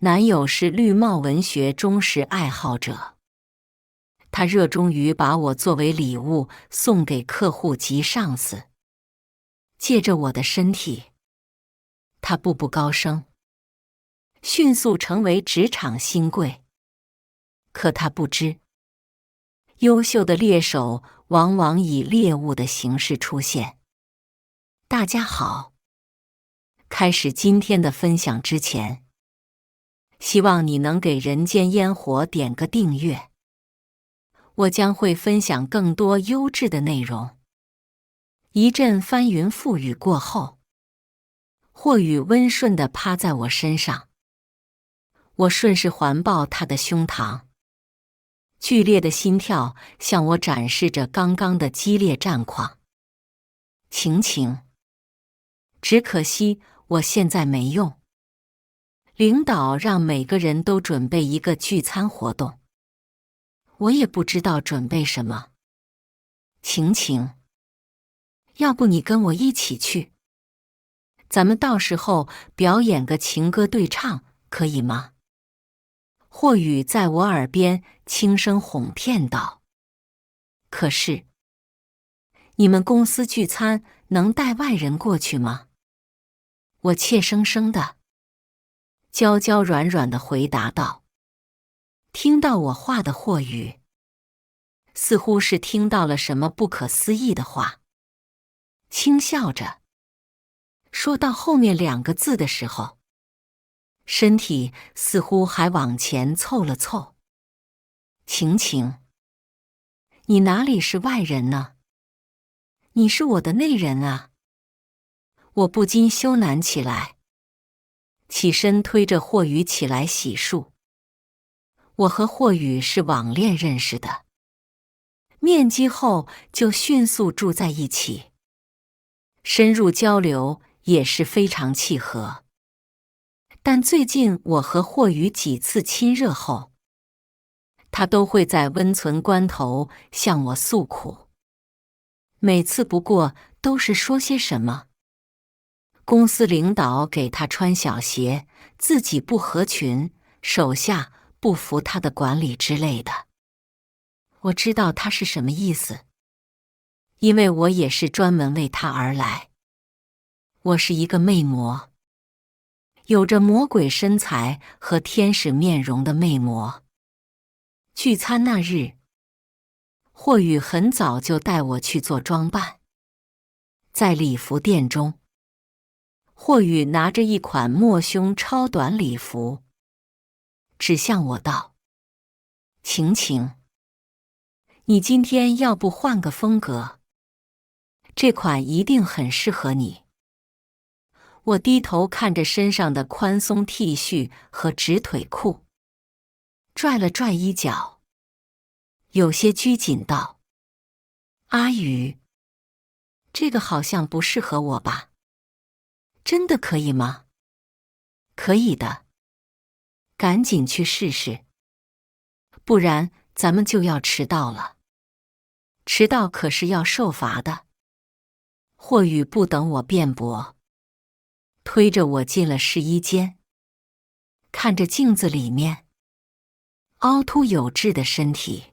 男友是绿帽文学忠实爱好者，他热衷于把我作为礼物送给客户及上司。借着我的身体，他步步高升，迅速成为职场新贵。可他不知，优秀的猎手往往以猎物的形式出现。大家好，开始今天的分享之前，希望你能给人间烟火点个订阅。我将会分享更多优质的内容。一阵翻云覆雨过后，霍宇温顺地趴在我身上，我顺势环抱他的胸膛，剧烈的心跳向我展示着刚刚的激烈战况。晴晴，只可惜我现在没用。领导让每个人都准备一个聚餐活动，我也不知道准备什么。晴晴，要不你跟我一起去？咱们到时候表演个情歌对唱，可以吗？霍宇在我耳边轻声哄骗道。可是，你们公司聚餐能带外人过去吗？我怯生生的、娇娇软软的回答道。听到我话的霍宇，似乎是听到了什么不可思议的话，轻笑着说到后面2个字的时候，身体似乎还往前凑了凑。晴晴，你哪里是外人呢？你是我的内人啊！我不禁羞赧起来，起身推着霍宇起来洗漱。我和霍宇是网恋认识的，面基后就迅速住在一起，深入交流也是非常契合。但最近我和霍宇几次亲热后，他都会在温存关头向我诉苦，每次不过都是说些什么公司领导给他穿小鞋，自己不合群，手下不服他的管理之类的。我知道他是什么意思，因为我也是专门为他而来。我是一个魅魔，有着魔鬼身材和天使面容的魅魔。聚餐那日，霍宇很早就带我去做装扮。在礼服店中，霍宇拿着一款抹胸超短礼服，指向我道：晴晴，你今天要不换个风格？这款一定很适合你。我低头看着身上的宽松 T 恤和直腿裤，拽了拽衣角，有些拘谨道：阿宇，这个好像不适合我吧？真的可以吗？可以的，赶紧去试试，不然咱们就要迟到了。迟到可是要受罚的。霍宇不等我辩驳，推着我进了试衣间，看着镜子里面凹凸有致的身体，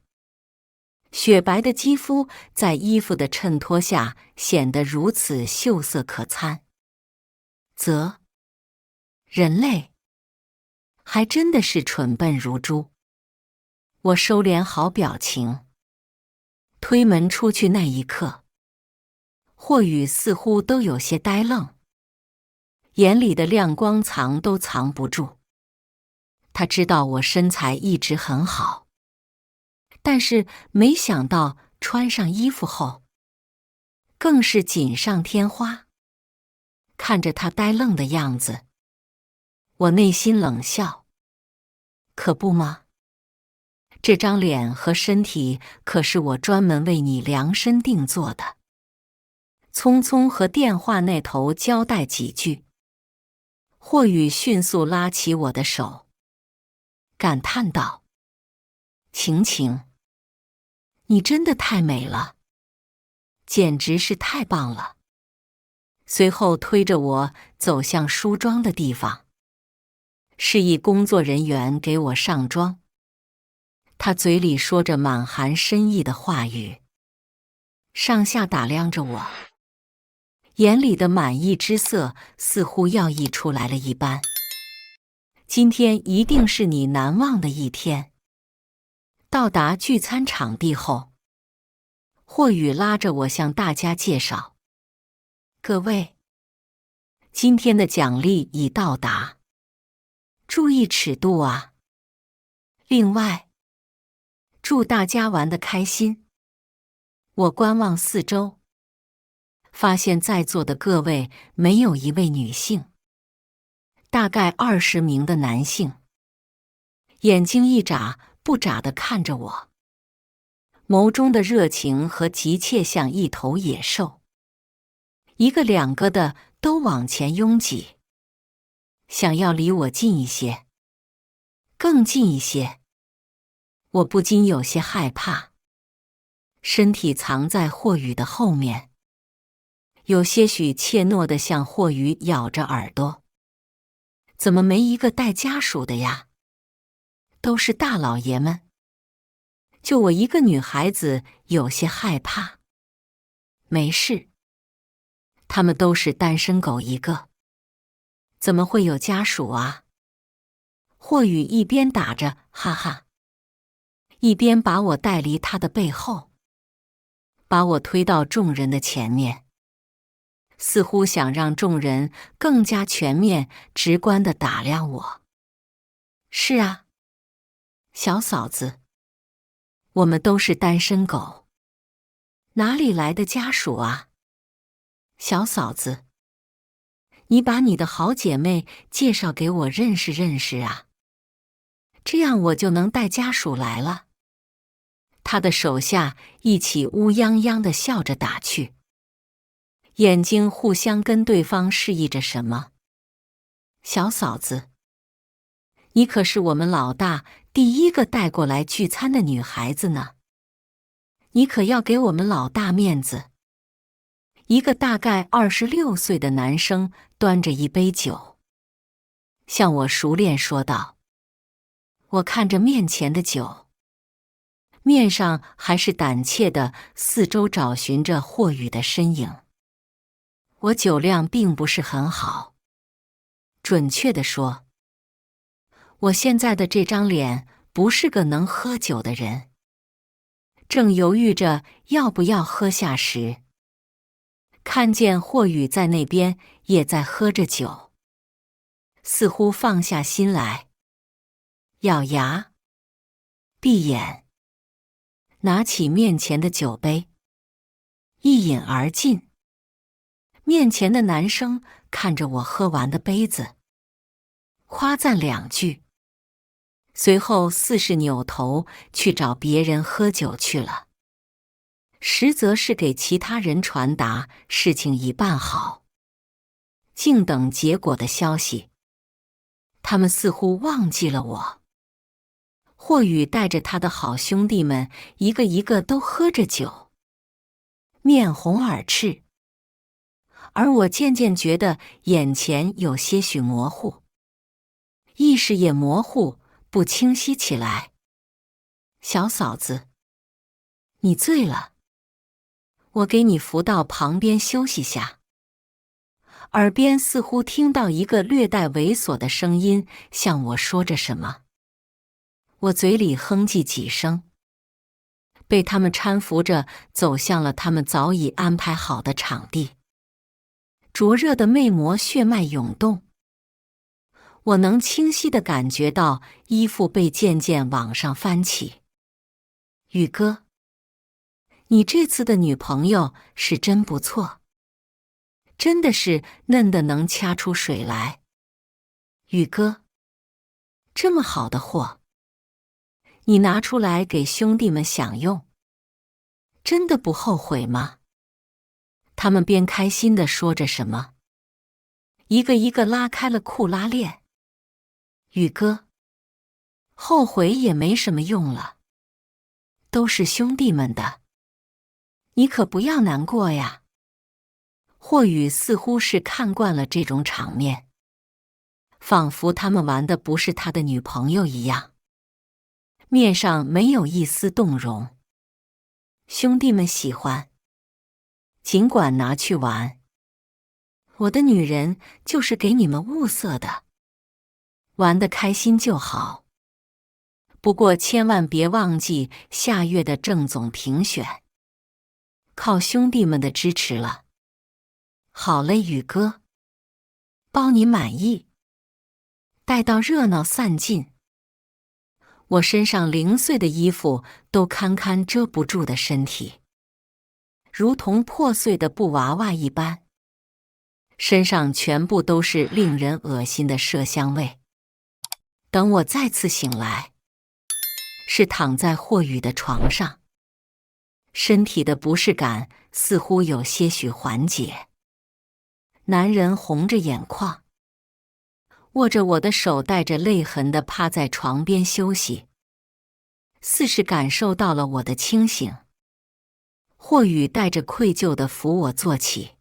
雪白的肌肤在衣服的衬托下显得如此秀色可餐。人类还真的是蠢笨如猪。我收敛好表情，推门出去那一刻，霍宇似乎都有些呆愣，眼里的亮光藏都藏不住。他知道我身材一直很好，但是没想到穿上衣服后，更是锦上添花。看着他呆愣的样子，我内心冷笑。可不吗？这张脸和身体可是我专门为你量身定做的。匆匆和电话那头交代几句，霍宇迅速拉起我的手，感叹道：晴晴，你真的太美了，简直是太棒了。随后推着我走向梳妆的地方，示意工作人员给我上妆。他嘴里说着满含深意的话语，上下打量着我，眼里的满意之色似乎要溢出来了一般。今天一定是你难忘的一天。到达聚餐场地后，霍宇拉着我向大家介绍：各位，今天的奖励已到达，注意尺度啊！另外，祝大家玩得开心。我观望四周，发现在座的各位没有一位女性，大概20名的男性，眼睛一眨不眨地看着我，眸中的热情和急切像一头野兽，一个两个的都往前拥挤，想要离我近一些，更近一些。我不禁有些害怕，身体藏在霍宇的后面，有些许怯懦地向霍宇咬着耳朵。怎么没一个带家属的呀？都是大老爷们，就我一个女孩子有些害怕。没事，他们都是单身狗一个，怎么会有家属啊？霍宇一边打着哈哈，一边把我带离他的背后，把我推到众人的前面，似乎想让众人更加全面、直观地打量我。是啊，小嫂子，我们都是单身狗，哪里来的家属啊？小嫂子，你把你的好姐妹介绍给我认识认识啊，这样我就能带家属来了。他的手下一起乌泱泱地笑着打趣，眼睛互相跟对方示意着什么。小嫂子，你可是我们老大第一个带过来聚餐的女孩子呢，你可要给我们老大面子。一个大概26岁的男生端着一杯酒，向我熟练说道。我看着面前的酒，面上还是胆怯的四周找寻着霍宇的身影。我酒量并不是很好，准确地说，我现在的这张脸不是个能喝酒的人。正犹豫着要不要喝下时，看见霍宇在那边也在喝着酒，似乎放下心来，咬牙，闭眼，拿起面前的酒杯，一饮而尽。面前的男生看着我喝完的杯子，夸赞2句，随后似是扭头去找别人喝酒去了，实则是给其他人传达事情已办好，静等结果的消息。他们似乎忘记了我。霍宇带着他的好兄弟们一个一个都喝着酒，面红耳赤，而我渐渐觉得眼前有些许模糊，意识也模糊不清晰起来。小嫂子，你醉了，我给你扶到旁边休息下。耳边似乎听到一个略带猥琐的声音向我说着什么，我嘴里哼唧几声，被他们搀扶着走向了他们早已安排好的场地。灼热的魅膜血脉涌动，我能清晰地感觉到衣服被渐渐往上翻起。宇哥，你这次的女朋友是真不错，真的是嫩的能掐出水来。宇哥，这么好的货，你拿出来给兄弟们享用，真的不后悔吗？他们边开心地说着什么，一个一个拉开了裤拉链。宇哥，后悔也没什么用了，都是兄弟们的，你可不要难过呀。霍宇似乎是看惯了这种场面，仿佛他们玩的不是他的女朋友一样，面上没有一丝动容。兄弟们喜欢，尽管拿去玩。我的女人就是给你们物色的，玩得开心就好。不过千万别忘记下月的正总评选，靠兄弟们的支持了。好嘞，宇哥，包你满意。待到热闹散尽，我身上零碎的衣服都堪堪遮不住的身体，如同破碎的布娃娃一般，身上全部都是令人恶心的麝香味。等我再次醒来，是躺在霍宇的床上，身体的不适感似乎有些许缓解。男人红着眼眶，握着我的手，带着泪痕地趴在床边休息，似是感受到了我的清醒。霍宇带着愧疚地扶我坐起，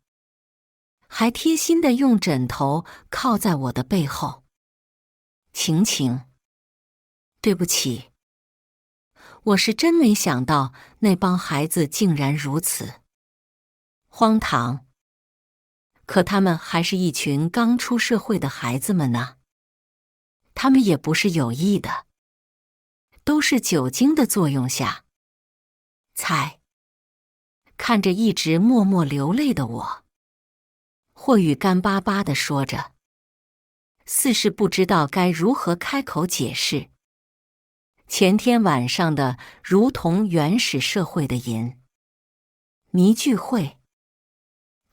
还贴心地用枕头靠在我的背后。晴晴，对不起，我是真没想到那帮孩子竟然如此荒唐。可他们还是一群刚出社会的孩子们呢，他们也不是有意的，都是酒精的作用下。猜。看着一直默默流泪的我，霍宇干巴巴地说着，似是不知道该如何开口解释。前天晚上的如同原始社会的淫迷聚会，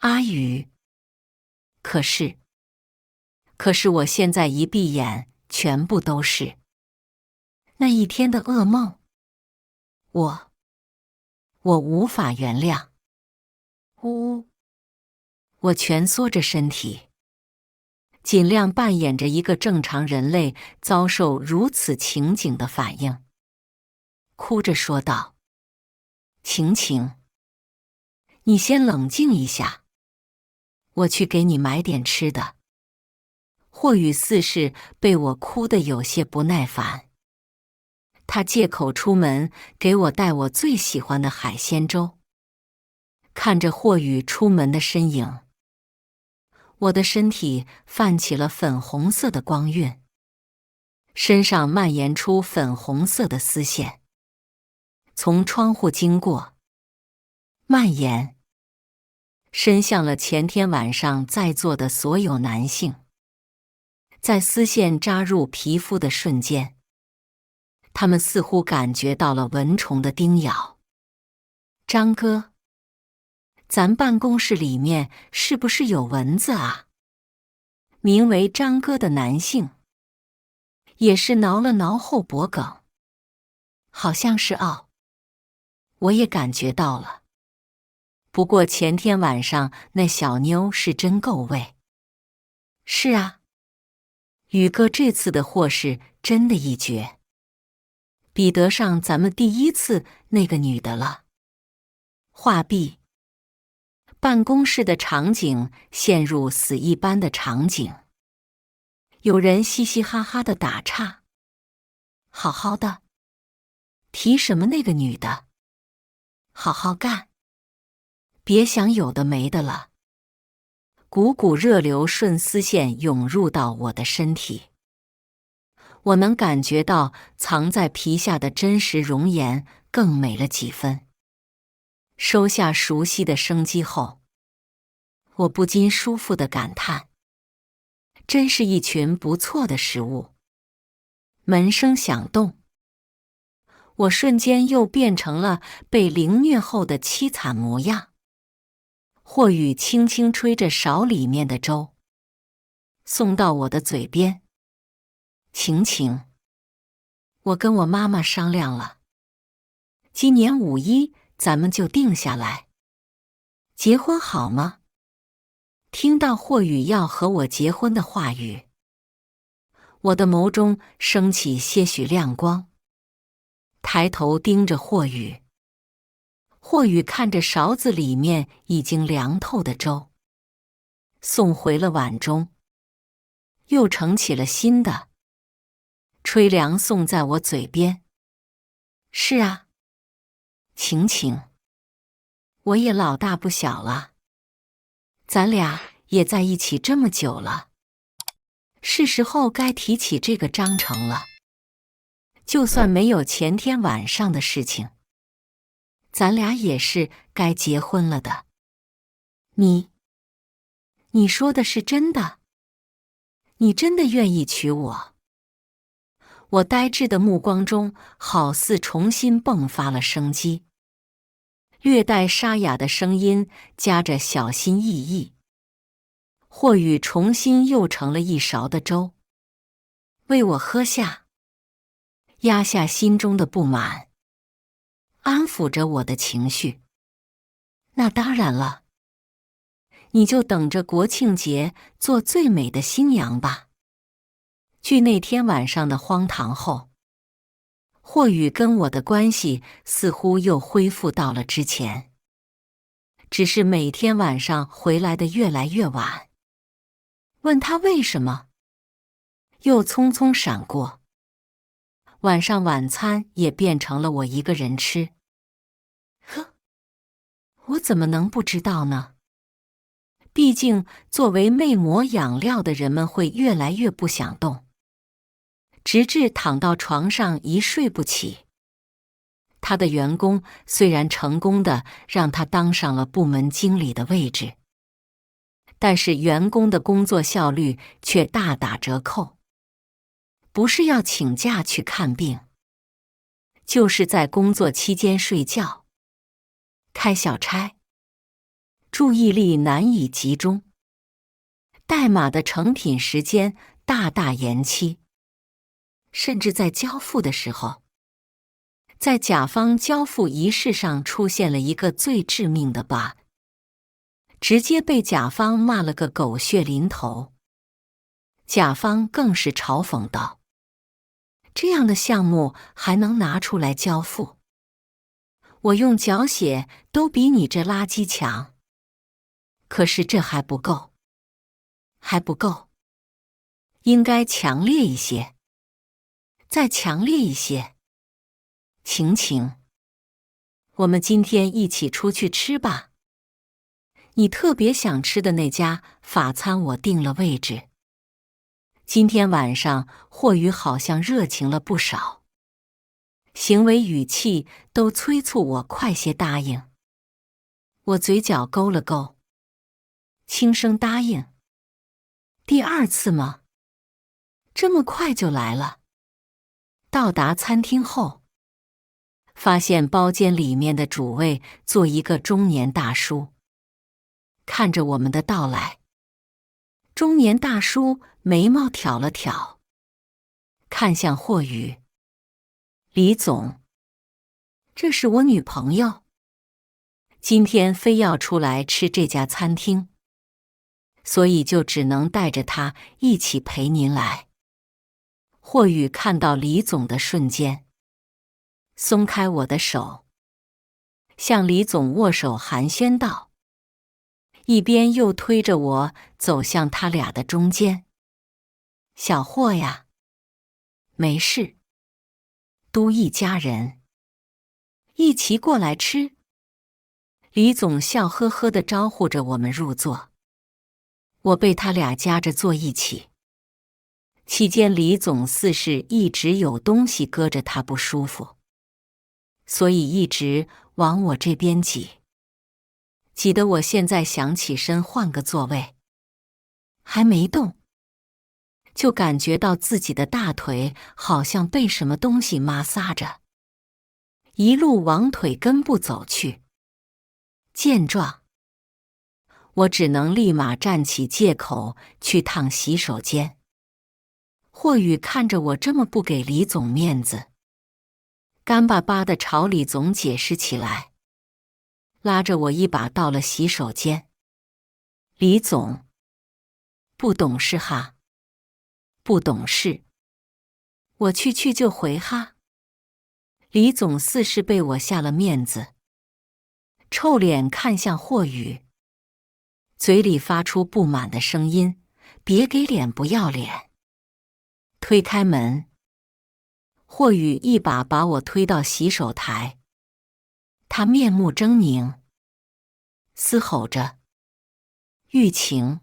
阿宇。可是我现在一闭眼，全部都是那一天的噩梦。我无法原谅。呜，我蜷缩着身体，尽量扮演着一个正常人类遭受如此情景的反应，哭着说道：晴晴，你先冷静一下，我去给你买点吃的。霍宇似是被我哭得有些不耐烦，他借口出门给我带我最喜欢的海鲜粥。看着霍宇出门的身影，我的身体泛起了粉红色的光晕，身上蔓延出粉红色的丝线，从窗户经过，蔓延，伸向了前天晚上在座的所有男性。在丝线扎入皮肤的瞬间，他们似乎感觉到了蚊虫的叮咬。张哥，咱办公室里面是不是有蚊子啊？名为张哥的男性也是挠了挠后脖梗，好像是哦，我也感觉到了。不过前天晚上那小妞是真够味。是啊，宇哥这次的货是真的一绝，比得上咱们第一次那个女的了。话毕，办公室的场景陷入死一般的场景，有人嘻嘻哈哈的打岔：好好的，提什么那个女的，好好干，别想有的没的了。股股热流顺丝线涌入到我的身体，我能感觉到藏在皮下的真实容颜更美了几分。收下熟悉的生机后，我不禁舒服地感叹，真是一群不错的食物。门声响动，我瞬间又变成了被凌虐后的凄惨模样。霍宇轻轻吹着勺里面的粥，送到我的嘴边。晴晴，我跟我妈妈商量了，今年5·1咱们就定下来，结婚好吗？听到霍宇要和我结婚的话语，我的眸中升起些许亮光，抬头盯着霍宇。霍宇看着勺子里面已经凉透的粥，送回了碗中。又盛起了新的，吹凉送在我嘴边。是啊，晴晴，我也老大不小了，咱俩也在一起这么久了，是时候该提起这个章程了。就算没有前天晚上的事情，咱俩也是该结婚了的。你说的是真的？你真的愿意娶我？我呆滞的目光中好似重新迸发了生机，略带沙哑的声音夹着小心翼翼。霍宇重新又盛了一勺的粥，为我喝下，压下心中的不满，安抚着我的情绪。那当然了，你就等着国庆节做最美的新娘吧。据那天晚上的荒唐后，霍宇跟我的关系似乎又恢复到了之前，只是每天晚上回来的越来越晚。问他为什么，又匆匆闪过。晚上晚餐也变成了我一个人吃。呵，我怎么能不知道呢？毕竟作为魅魔养料的人们会越来越不想动，直至躺到床上一睡不起。他的员工虽然成功地让他当上了部门经理的位置，但是员工的工作效率却大打折扣。不是要请假去看病，就是在工作期间睡觉、开小差，注意力难以集中，代码的成品时间大大延期，甚至在交付的时候，在甲方交付仪式上出现了一个最致命的 bug， 直接被甲方骂了个狗血淋头。甲方更是嘲讽道：这样的项目还能拿出来交付？我用脚写都比你这垃圾强。可是这还不够，还不够，应该强烈一些，再强烈一些。晴晴，我们今天一起出去吃吧。你特别想吃的那家法餐我定了位置。今天晚上霍宇好像热情了不少，行为语气都催促我快些答应。我嘴角勾了勾，轻声答应。第二次吗？这么快就来了？到达餐厅后，发现包间里面的主位坐一个中年大叔，看着我们的到来，中年大叔眉毛挑了挑，看向霍宇：李总，这是我女朋友，今天非要出来吃这家餐厅，所以就只能带着她一起陪您来。霍宇看到李总的瞬间，松开我的手，向李总握手寒暄道，一边又推着我走向他俩的中间。小霍呀，没事，都一家人，一起过来吃。李总笑呵呵地招呼着我们入座，我被他俩夹着坐一起。期间李总似是一直有东西搁着他不舒服，所以一直往我这边挤，挤得我现在想起身换个座位，还没动，就感觉到自己的大腿好像被什么东西摩挲着，一路往腿根部走去。见状，我只能立马站起借口去趟洗手间。霍宇看着我这么不给李总面子，干巴巴地朝李总解释起来，拉着我一把到了洗手间。李总，不懂事哈，不懂事，我去就回哈。李总似是被我下了面子，臭脸看向霍宇，嘴里发出不满的声音，别给脸不要脸！推开门，霍宇一把把我推到洗手台，他面目狰狞，嘶吼着：“玉晴，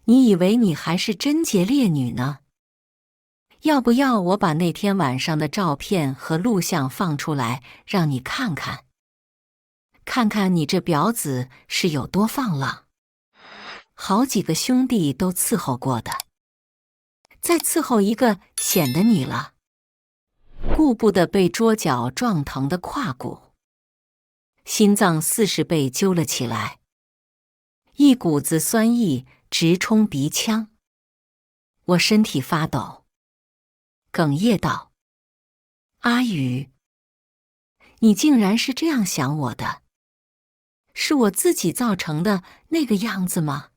你以为你还是贞洁烈女呢？要不要我把那天晚上的照片和录像放出来，让你看看？看看你这婊子是有多放浪！好几个兄弟都伺候过的，再伺候一个显得你了。”顾不得被桌角撞疼的胯骨，心脏40倍揪了起来，一股子酸意直冲鼻腔。我身体发抖，哽咽道：“阿宇，你竟然是这样想我的？是我自己造成的那个样子吗？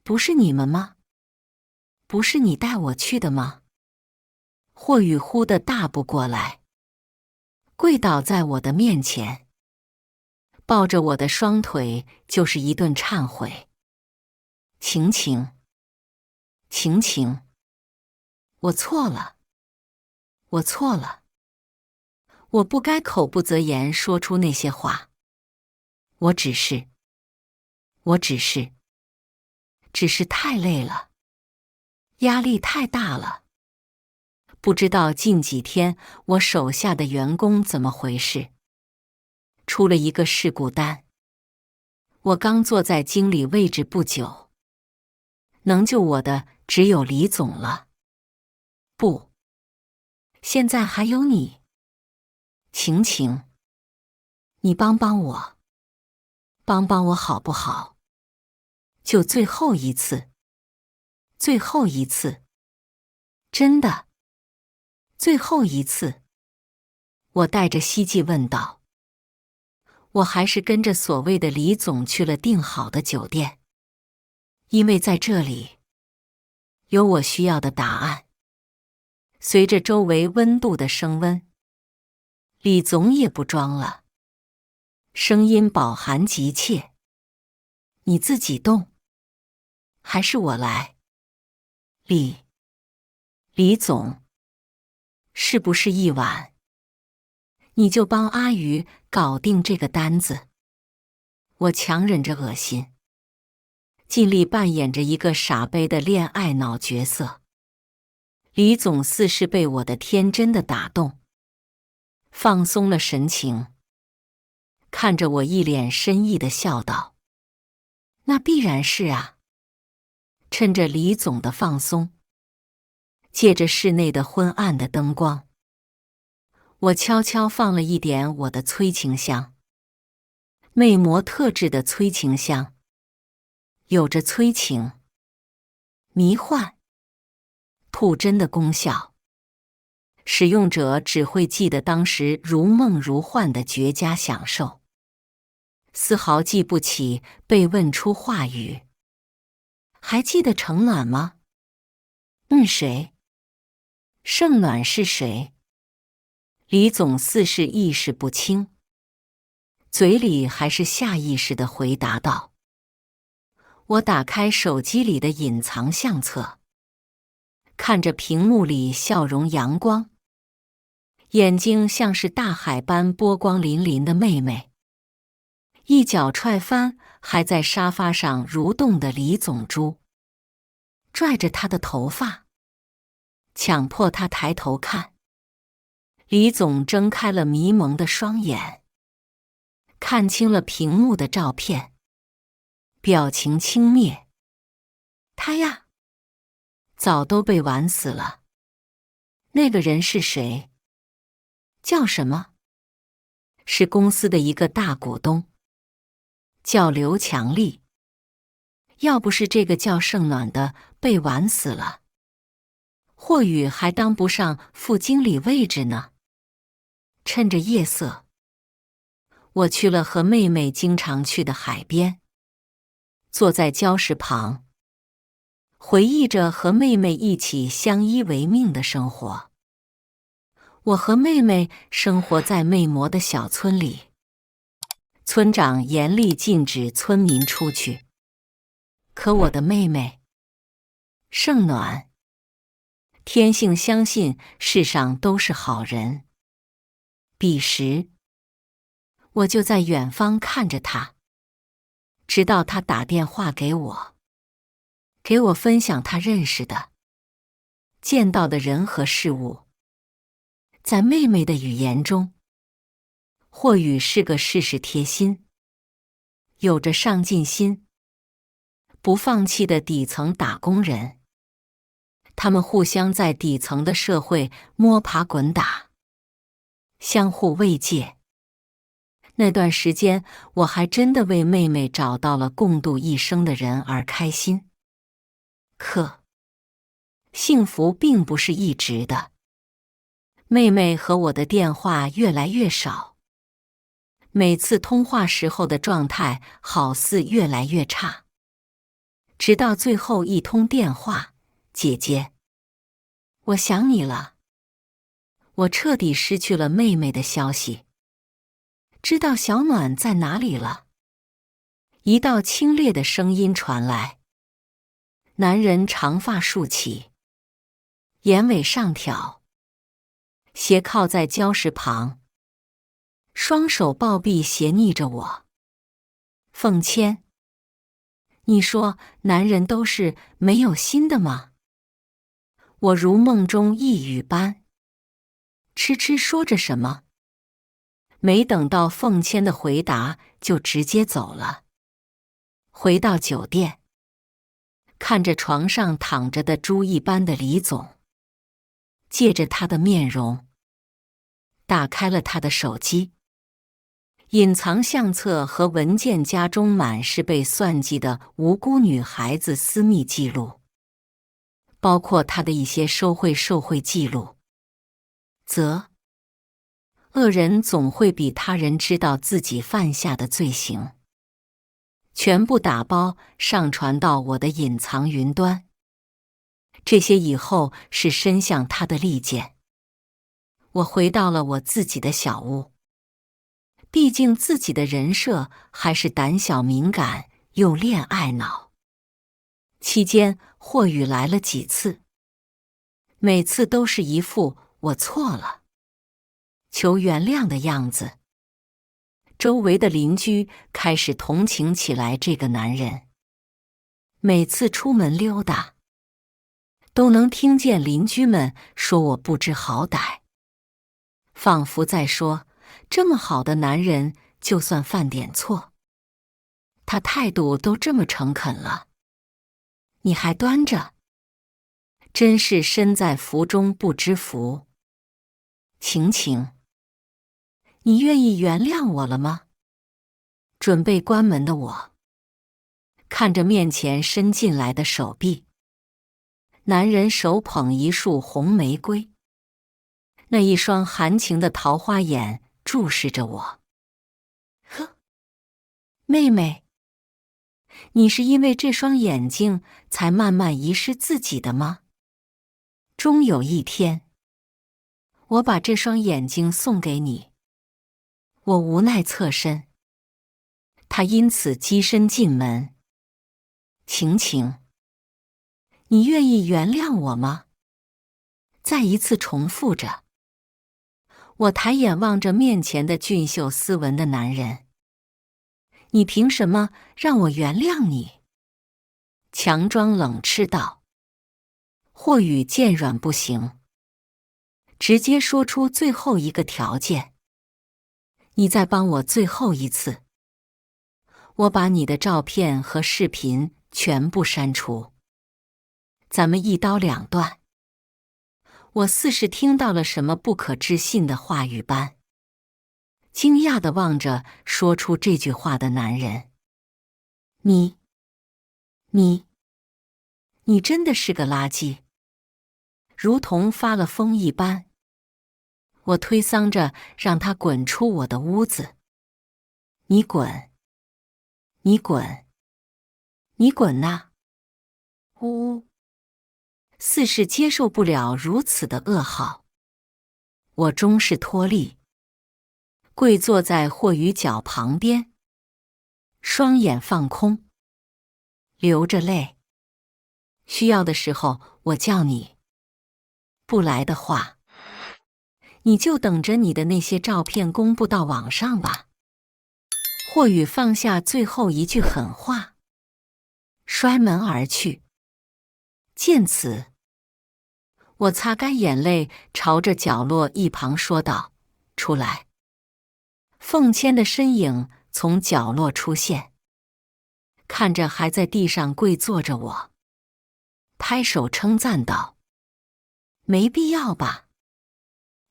不是你们吗？不是你带我去的吗？”霍宇忽地大步过来，跪倒在我的面前，抱着我的双腿就是一顿忏悔。晴晴，晴晴，我错了，我错了，我不该口不择言说出那些话。我只是太累了，压力太大了。不知道近几天我手下的员工怎么回事，出了一个事故单。我刚坐在经理位置不久，能救我的只有李总了。不，现在还有你。晴晴，你帮帮我，帮帮我好不好？就最后一次，最后一次，真的。最后一次，我带着希冀问道。我还是跟着所谓的李总去了订好的酒店，因为在这里有我需要的答案。随着周围温度的升温，李总也不装了，声音饱含急切：“你自己动，还是我来？”李总，是不是一晚你就帮阿宇搞定这个单子？我强忍着恶心，尽力扮演着一个傻杯的恋爱脑角色。李总似是被我的天真的打动，放松了神情，看着我一脸深意的笑道：“那必然是啊。”趁着李总的放松，借着室内的昏暗的灯光，我悄悄放了一点我的催情香，魅魔特制的催情香，有着催情、迷幻、吐真的功效，使用者只会记得当时如梦如幻的绝佳享受，丝毫记不起被问出话语。还记得程暖吗？谁？盛暖是谁？李总似是意识不清，嘴里还是下意识地回答道。我打开手机里的隐藏相册，看着屏幕里笑容阳光，眼睛像是大海般波光粼粼的妹妹，一脚踹翻还在沙发上蠕动的李总珠，拽着他的头发，强迫他抬头看。李总睁开了迷蒙的双眼，看清了屏幕的照片，表情轻蔑。他呀，早都被玩死了。那个人是谁？叫什么？是公司的一个大股东，叫刘强利。要不是这个叫盛暖的被玩死了，或许还当不上副经理位置呢。趁着夜色，我去了和妹妹经常去的海边，坐在礁石旁，回忆着和妹妹一起相依为命的生活。我和妹妹生活在魅魔的小村里，村长严厉禁止村民出去，可我的妹妹圣暖。天性相信世上都是好人。彼时，我就在远方看着他，直到他打电话给我，给我分享他认识的、见到的人和事物。在妹妹的语言中，或许是个事事贴心、有着上进心、不放弃的底层打工人。他们互相在底层的社会摸爬滚打，相互慰藉。那段时间，我还真的为妹妹找到了共度一生的人而开心。可，幸福并不是一直的。妹妹和我的电话越来越少，每次通话时候的状态好似越来越差。直到最后一通电话，姐姐，我想你了。我彻底失去了妹妹的消息。知道小暖在哪里了？一道清冽的声音传来。男人长发竖起，眼尾上挑，斜靠在礁石旁，双手抱臂斜睨着我。凤千，你说男人都是没有心的吗？我如梦中呓语般，痴痴说着什么，没等到凤千的回答，就直接走了。回到酒店，看着床上躺着的猪一般的李总，借着他的面容，打开了他的手机。隐藏相册和文件夹中满是被算计的无辜女孩子私密记录，包括他的一些受贿记录。恶人总会比他人知道自己犯下的罪行，全部打包上传到我的隐藏云端。这些以后是伸向他的利剑。我回到了我自己的小屋，毕竟自己的人设还是胆小敏感又恋爱脑。期间霍雨来了几次，每次都是一副我错了，求原谅的样子。周围的邻居开始同情起来这个男人。每次出门溜达，都能听见邻居们说我不知好歹，仿佛在说，这么好的男人，就算犯点错，他态度都这么诚恳了，你还端着，真是身在福中不知福。晴，你愿意原谅我了吗？准备关门的我，看着面前伸进来的手臂，男人手捧一束红玫瑰，那一双含情的桃花眼注视着我。呵，妹妹，你是因为这双眼睛才慢慢遗失自己的吗？终有一天，我把这双眼睛送给你。我无奈侧身，他因此跻身进门。晴，你愿意原谅我吗？再一次重复着。我抬眼望着面前的俊秀斯文的男人。你凭什么让我原谅你？强装冷斥道。霍雨见软不行，直接说出最后一个条件。你再帮我最后一次，我把你的照片和视频全部删除，咱们一刀两断。我似是听到了什么不可置信的话语般，惊讶地望着说出这句话的男人。你真的是个垃圾，如同发了疯一般。我推搡着让他滚出我的屋子。你滚呐！呜，似是接受不了如此的噩耗。我终是脱力，跪坐在霍雨脚旁边，双眼放空，流着泪。需要的时候我叫你，不来的话，你就等着你的那些照片公布到网上吧。霍宇放下最后一句狠话，摔门而去。见此，我擦干眼泪，朝着角落一旁说道：“出来。”凤千的身影从角落出现，看着还在地上跪坐着我，拍手称赞道：“没必要吧？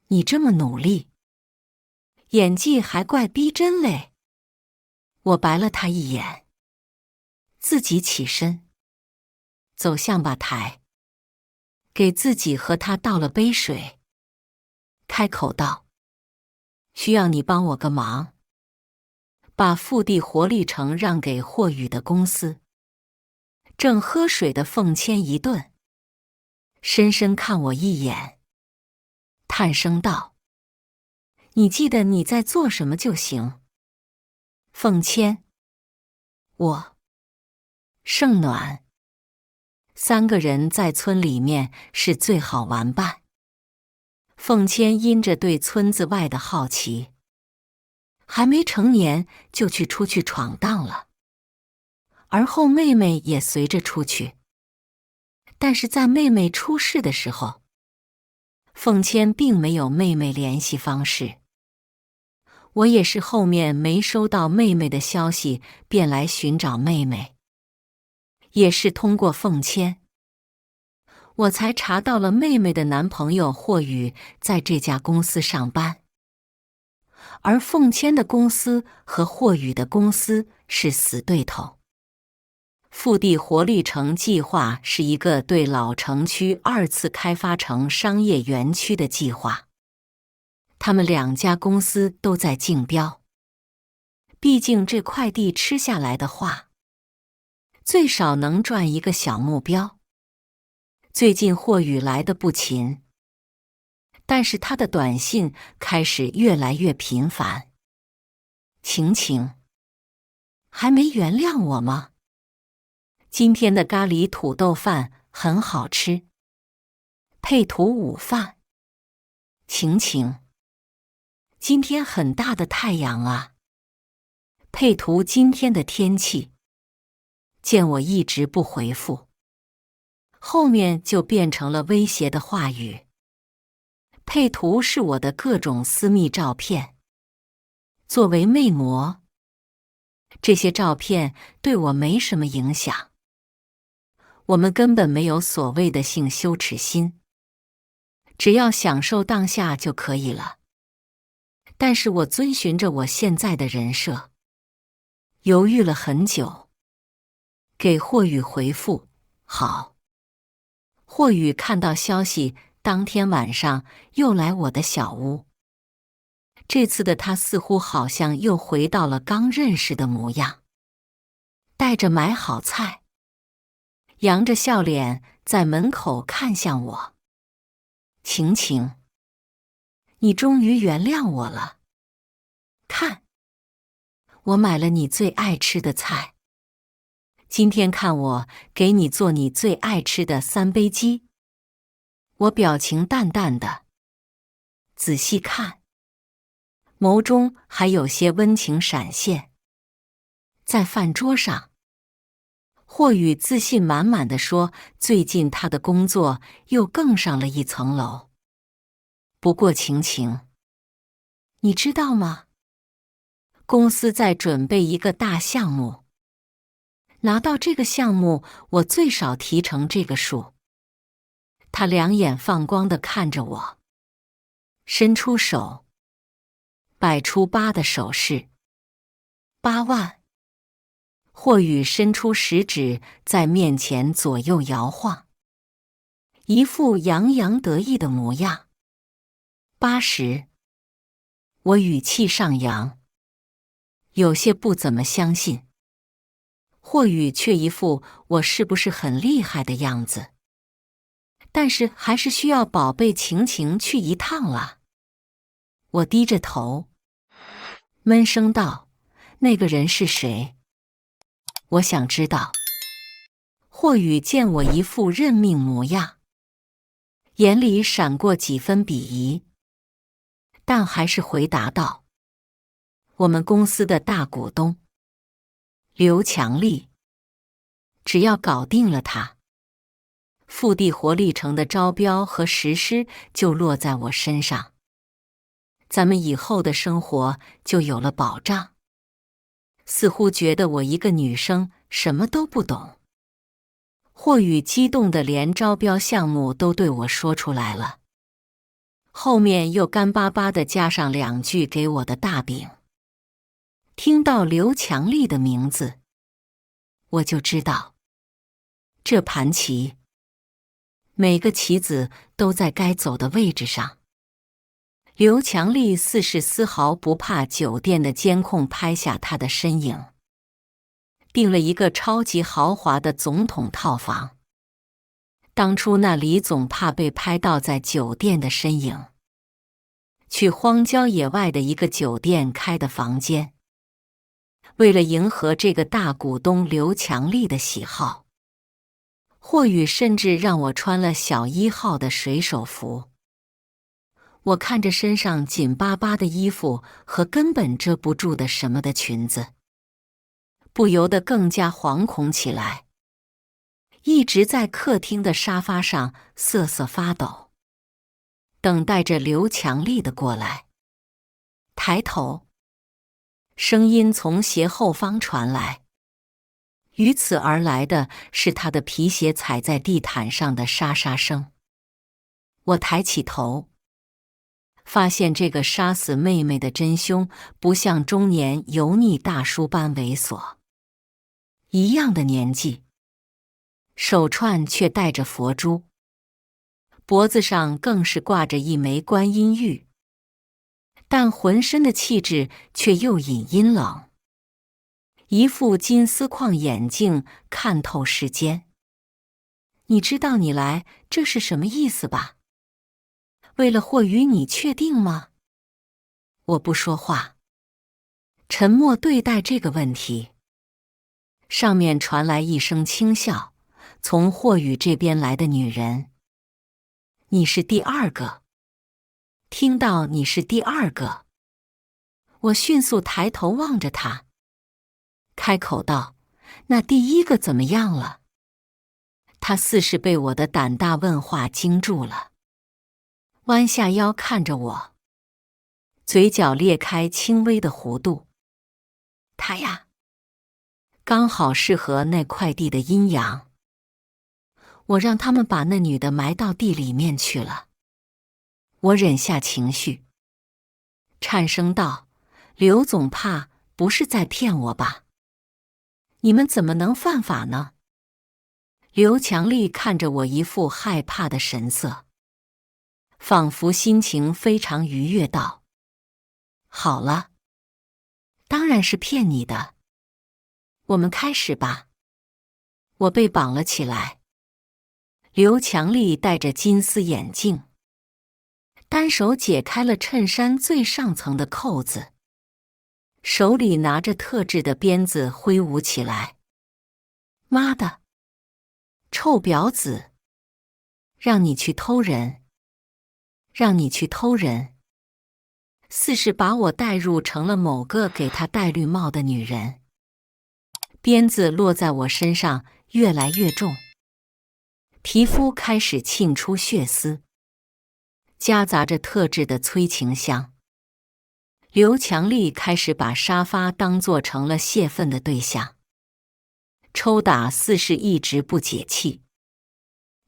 你这么努力，演技还怪逼真嘞。”我白了他一眼，自己起身，走向吧台，给自己和他倒了杯水，开口道：“需要你帮我个忙，把富地活力城让给霍宇的公司。”正喝水的凤千一顿，深深看我一眼，叹声道：“你记得你在做什么就行。”凤千，我，盛暖，三个人在村里面是最好玩伴。凤千因着对村子外的好奇，还没成年就出去闯荡了，而后妹妹也随着出去。但是在妹妹出事的时候，凤千并没有妹妹联系方式。我也是后面没收到妹妹的消息，便来寻找妹妹。也是通过凤千，我才查到了妹妹的男朋友霍宇在这家公司上班，而凤千的公司和霍宇的公司是死对头。富地活力城计划是一个对老城区2次开发成商业园区的计划。他们两家公司都在竞标，毕竟这块地吃下来的话，最少能赚一个小目标。最近霍宇来的不勤，但是他的短信开始越来越频繁。晴晴，还没原谅我吗？今天的咖喱土豆饭很好吃，配图午饭。晴晴，今天很大的太阳啊。配图今天的天气。见我一直不回复，后面就变成了威胁的话语。配图是我的各种私密照片。作为魅魔，这些照片对我没什么影响。我们根本没有所谓的性羞耻心，只要享受当下就可以了。但是我遵循着我现在的人设，犹豫了很久，给霍宇回复好。霍宇看到消息，当天晚上又来我的小屋。这次的他似乎好像又回到了刚认识的模样，带着买好菜，扬着笑脸在门口看向我。晴晴，你终于原谅我了。看，我买了你最爱吃的菜。今天看我给你做你最爱吃的3杯鸡。我表情淡淡的，仔细看，眸中还有些温情闪现。在饭桌上，霍宇自信满满地说，最近他的工作又更上了一层楼。不过晴晴，你知道吗？公司在准备一个大项目，拿到这个项目，我最少提成这个数。他两眼放光地看着我，伸出手，摆出8的手势。8万。霍宇伸出食指在面前左右摇晃，一副洋洋得意的模样。80。我语气上扬，有些不怎么相信。霍宇却一副我是不是很厉害的样子，但是还是需要宝贝晴晴去一趟了。我低着头，闷声道：“那个人是谁？我想知道。”霍宇见我一副认命模样，眼里闪过几分鄙夷，但还是回答道：“我们公司的大股东刘强利，只要搞定了他，复地活力城的招标和实施就落在我身上，咱们以后的生活就有了保障。”似乎觉得我一个女生什么都不懂，霍宇激动的连招标项目都对我说出来了，后面又干巴巴的加上2句给我的大饼。听到刘强利的名字，我就知道这盘棋每个棋子都在该走的位置上。刘强利似是丝毫不怕酒店的监控拍下他的身影，订了一个超级豪华的总统套房。当初那李总怕被拍到在酒店的身影，去荒郊野外的一个酒店开的房间。为了迎合这个大股东刘强利的喜好，霍宇甚至让我穿了小1号的水手服。我看着身上紧巴巴的衣服和根本遮不住的什么的裙子，不由得更加惶恐起来，一直在客厅的沙发上瑟瑟发抖，等待着刘强利的过来。抬头，声音从斜后方传来，与此而来的是他的皮鞋踩在地毯上的沙沙声。我抬起头，发现这个杀死妹妹的真凶不像中年油腻大叔般猥琐，一样的年纪，手串却戴着佛珠，脖子上更是挂着一枚观音玉，但浑身的气质却又隐阴冷，一副金丝框眼镜看透世间。你知道你来这是什么意思吧？为了霍宇，你确定吗？我不说话，沉默对待这个问题。上面传来一声轻笑，从霍宇这边来的女人：“你是第2个。”听到你是第2个，我迅速抬头望着他，开口道：“那第1个怎么样了？”他似是被我的胆大问话惊住了，弯下腰看着我，嘴角裂开轻微的弧度。他呀，刚好适合那块地的阴阳。我让他们把那女的埋到地里面去了。我忍下情绪，颤声道：“刘总怕不是在骗我吧？你们怎么能犯法呢？”刘强利看着我一副害怕的神色，仿佛心情非常愉悦道：“好了，当然是骗你的。我们开始吧。”我被绑了起来。刘强利戴着金丝眼镜，单手解开了衬衫最上层的扣子，手里拿着特制的鞭子挥舞起来。妈的，臭婊子！让你去偷人，让你去偷人！似是把我带入成了某个给他戴绿帽的女人。鞭子落在我身上越来越重，皮肤开始沁出血丝，夹杂着特制的催情香。刘强利开始把沙发当作成了泄愤的对象，抽打似是一直不解气。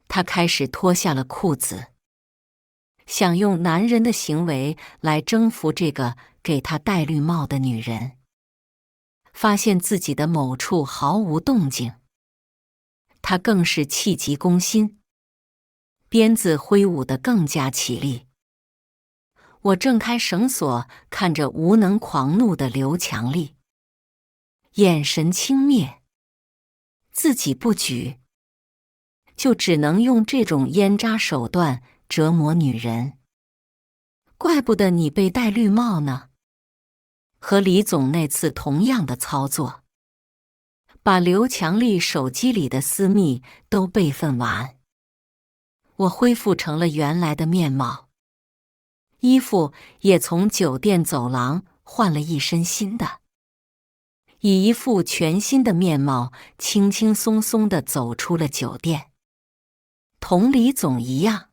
他开始脱下了裤子，想用男人的行为来征服这个给他戴绿帽的女人。发现自己的某处毫无动静，他更是气急攻心，鞭子挥舞得更加起力。我挣开绳索，看着无能狂怒的刘强利，眼神轻蔑，自己不举，就只能用这种烟渣手段折磨女人。怪不得你被戴绿帽呢。和李总那次同样的操作，把刘强丽手机里的私密都备份完。我恢复成了原来的面貌，衣服也从酒店走廊换了一身新的，以一副全新的面貌轻轻松松地走出了酒店。同李总一样。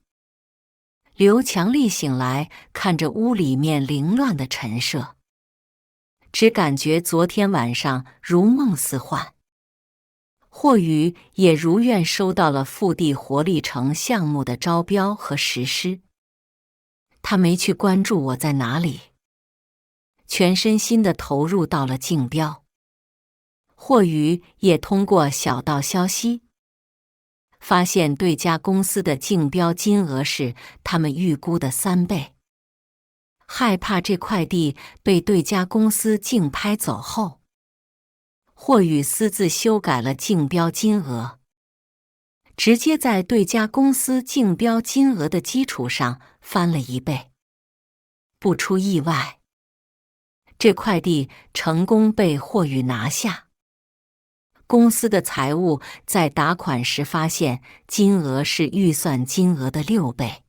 刘强丽醒来，看着屋里面凌乱的陈设，只感觉昨天晚上如梦似幻。霍宇也如愿收到了腹地活力城项目的招标和实施，他没去关注我在哪里，全身心地投入到了竞标。霍宇也通过小道消息发现对家公司的竞标金额是他们预估的3倍，害怕这块地被对家公司竞拍走后，霍宇私自修改了竞标金额，直接在对家公司竞标金额的基础上翻了1倍。不出意外，这块地成功被霍宇拿下。公司的财务在打款时发现金额是预算金额的6倍，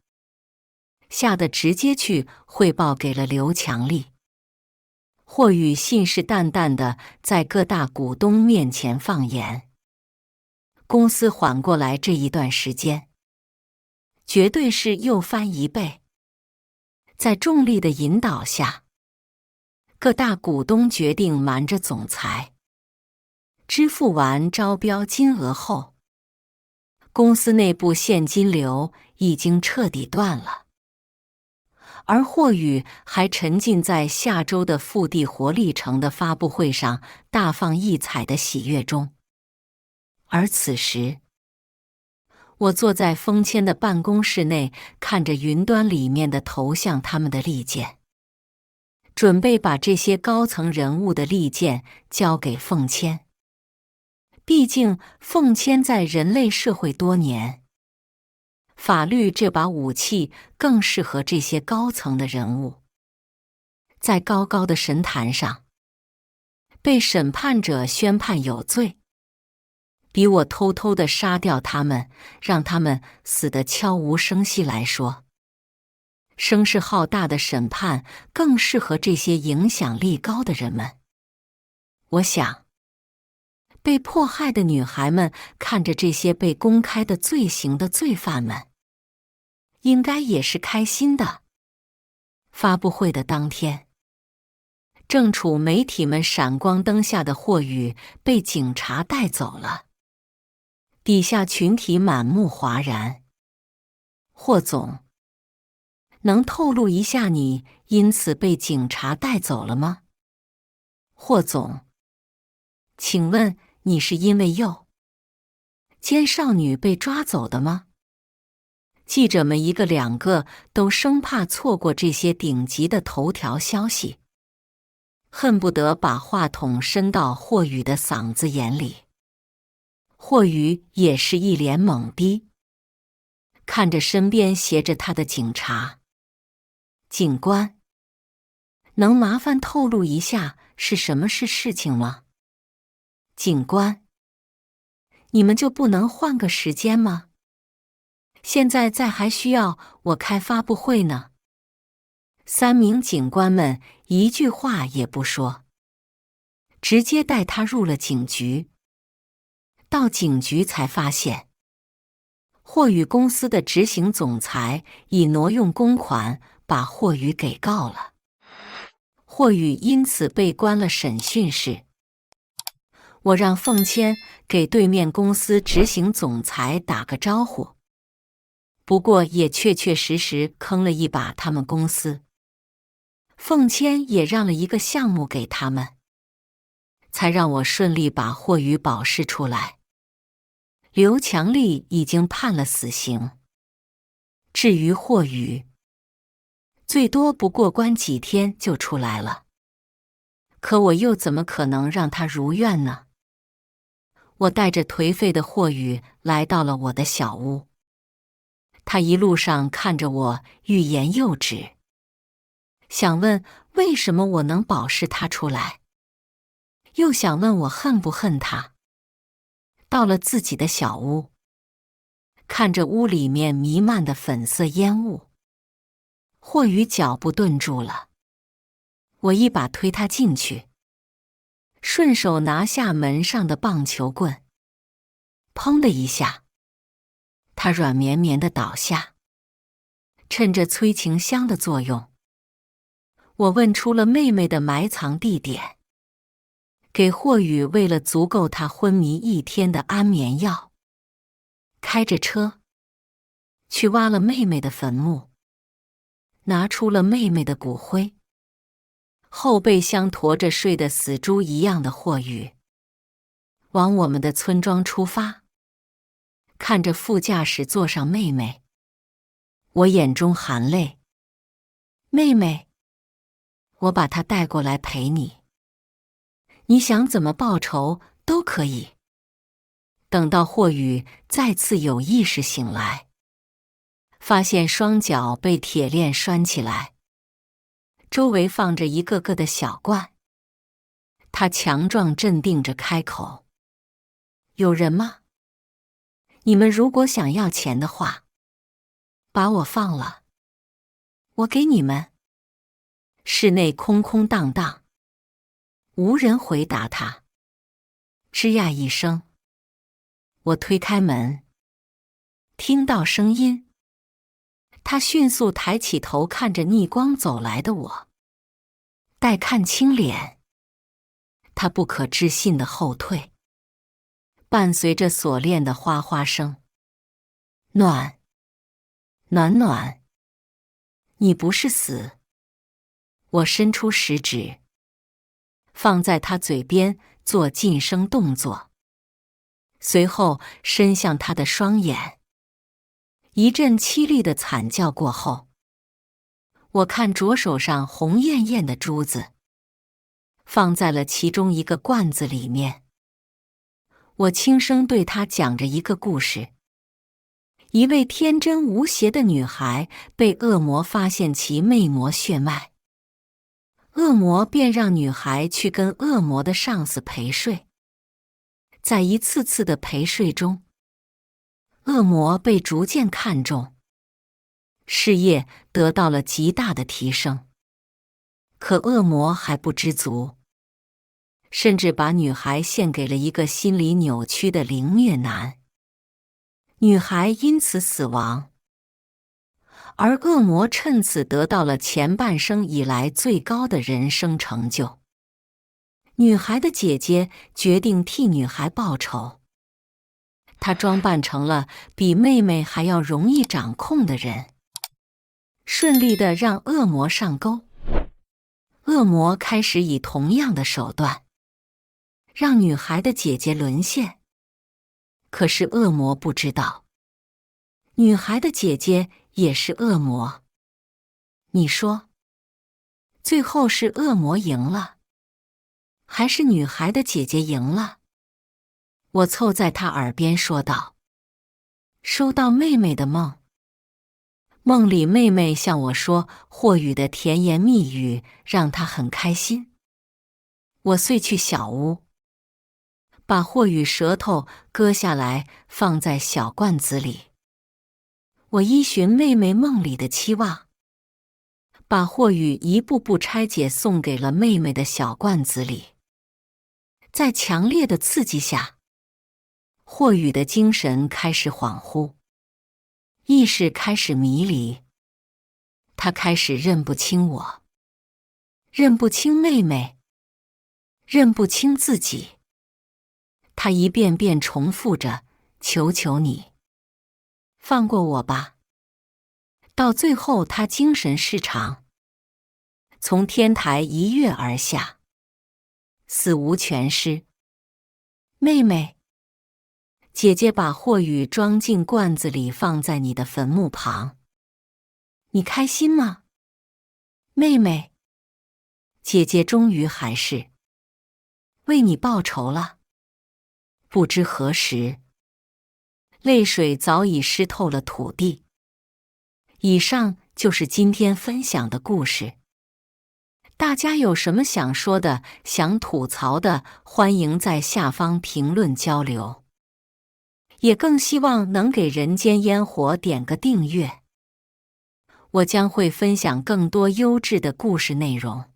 吓得直接去汇报给了刘强丽。霍宇信誓旦旦地在各大股东面前放言，公司缓过来这一段时间，绝对是又翻1倍。在重力的引导下，各大股东决定瞒着总裁，支付完招标金额后，公司内部现金流已经彻底断了。而霍宇还沉浸在下周的腹地活力城的发布会上大放异彩的喜悦中。而此时，我坐在封谦的办公室内，看着云端里面的投向他们的利剑，准备把这些高层人物的利剑交给奉谦。毕竟奉谦在人类社会多年，法律这把武器更适合这些高层的人物。在高高的神坛上，被审判者宣判有罪，比我偷偷地杀掉他们，让他们死得悄无声息来说，声势浩大的审判更适合这些影响力高的人们。我想，被迫害的女孩们看着这些被公开的罪行的罪犯们，应该也是开心的。发布会的当天，正处媒体们闪光灯下的霍宇被警察带走了，底下群体满目哗然。霍总，能透露一下你因此被警察带走了吗？霍总，请问你是因为诱奸少女被抓走的吗？记者们一个两个都生怕错过这些顶级的头条消息，恨不得把话筒伸到霍宇的嗓子眼里。霍宇也是一脸懵逼，看着身边携着他的警察。警官，能麻烦透露一下是什么事情吗？警官，你们就不能换个时间吗？现在还需要我开发布会呢。3名警官们一句话也不说，直接带他入了警局。到警局才发现，霍宇公司的执行总裁以挪用公款把霍宇给告了，霍宇因此被关了审讯室。我让奉谦给对面公司执行总裁打个招呼，不过也确实坑了一把他们公司。奉谦也让了一个项目给他们，才让我顺利把霍宇保释出来。刘强丽已经判了死刑，至于霍宇，最多不过关几天就出来了。可我又怎么可能让他如愿呢？我带着颓废的霍宇来到了我的小屋，他一路上看着我欲言又止，想问为什么我能保释他出来，又想问我恨不恨他。到了自己的小屋，看着屋里面弥漫的粉色烟雾，霍宇脚步顿住了。我一把推他进去，顺手拿下门上的棒球棍，砰的一下，他软绵绵地倒下。趁着催情香的作用，我问出了妹妹的埋藏地点，给霍宇喂了足够他昏迷一天的安眠药，开着车去挖了妹妹的坟墓，拿出了妹妹的骨灰。后备箱驮着睡得死猪一样的霍宇，往我们的村庄出发。看着副驾驶座上妹妹，我眼中含泪。妹妹，我把她带过来陪你，你想怎么报仇都可以。等到霍宇再次有意识醒来，发现双脚被铁链拴起来，周围放着一个个的小罐。他强壮镇定着开口：有人吗？你们如果想要钱的话，把我放了，我给你们。室内空空荡荡，无人回答他。吱呀一声，我推开门，听到声音。他迅速抬起头，看着逆光走来的我，待看清脸，他不可置信的后退，伴随着锁链的哗哗声。暖，暖暖，你不是死。我伸出食指，放在他嘴边做噤声动作，随后伸向他的双眼。一阵凄厉的惨叫过后，我看着手上红艳艳的珠子，放在了其中一个罐子里面。我轻声对他讲着一个故事。一位天真无邪的女孩被恶魔发现其魅魔血脉，恶魔便让女孩去跟恶魔的上司陪睡。在一次次的陪睡中，恶魔被逐渐看重，事业得到了极大的提升。可恶魔还不知足，甚至把女孩献给了一个心理扭曲的凌虐男，女孩因此死亡。而恶魔趁此得到了前半生以来最高的人生成就。女孩的姐姐决定替女孩报仇，她装扮成了比妹妹还要容易掌控的人，顺利地让恶魔上钩。恶魔开始以同样的手段，让女孩的姐姐沦陷。可是恶魔不知道，女孩的姐姐也是恶魔。你说，最后是恶魔赢了，还是女孩的姐姐赢了？我凑在她耳边说道。收到妹妹的梦，梦里妹妹向我说霍宇的甜言蜜语，让她很开心。我遂去小屋，把霍宇舌头割下来放在小罐子里。我依循妹妹梦里的期望，把霍宇一步步拆解送给了妹妹的小罐子里。在强烈的刺激下，霍宇的精神开始恍惚，意识开始迷离。他开始认不清我，认不清妹妹，认不清自己。他一遍遍重复着：求求你，放过我吧。到最后他精神失常，从天台一跃而下，死无全尸。妹妹，姐姐把霍宇装进罐子里，放在你的坟墓旁。你开心吗？妹妹，姐姐终于还是为你报仇了。不知何时，泪水早已湿透了土地。以上就是今天分享的故事。大家有什么想说的、想吐槽的，欢迎在下方评论交流。也更希望能给人间烟火点个订阅。我将会分享更多优质的故事内容。